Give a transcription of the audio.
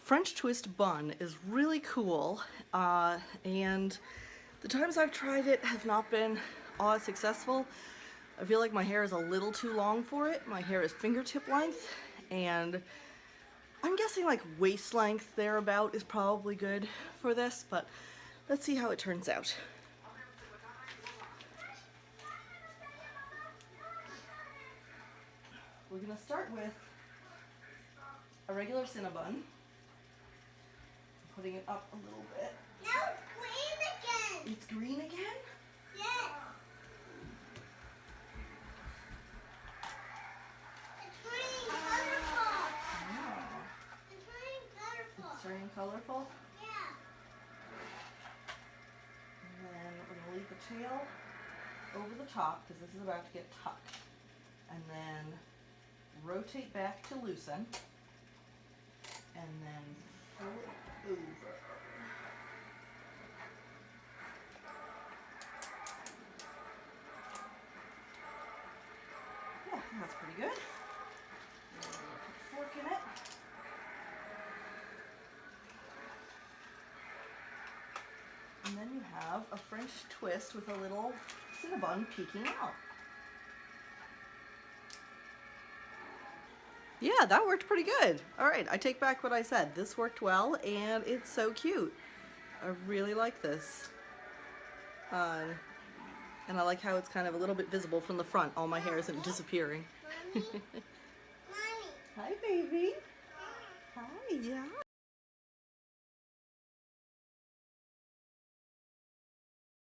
French twist bun is really cool, and the times I've tried it have not been all that successful. I feel like my hair is a little too long for it. My hair is fingertip length, and I'm guessing like waist length thereabout is probably good for this, but let's see how it turns out. We're gonna start with a regular Cinnabon. Putting it up a little bit. Now it's green again. It's green again? Yes. It's turning colorful. Oh. It's turning colorful. It's turning colorful? Yeah. And then we're going to leave the tail over the top because this is about to get tucked. And then rotate back to loosen. And then pull it over. Yeah, that's pretty good. And then we'll put a fork in it. And then you have a French twist with a little Cinnabon peeking out. Yeah, that worked pretty good. All right, I take back what I said. This worked well, and it's so cute. I really like this. And I like how it's kind of a little bit visible from the front. All my hair isn't disappearing. Mommy. Hi, baby. Hi, yeah.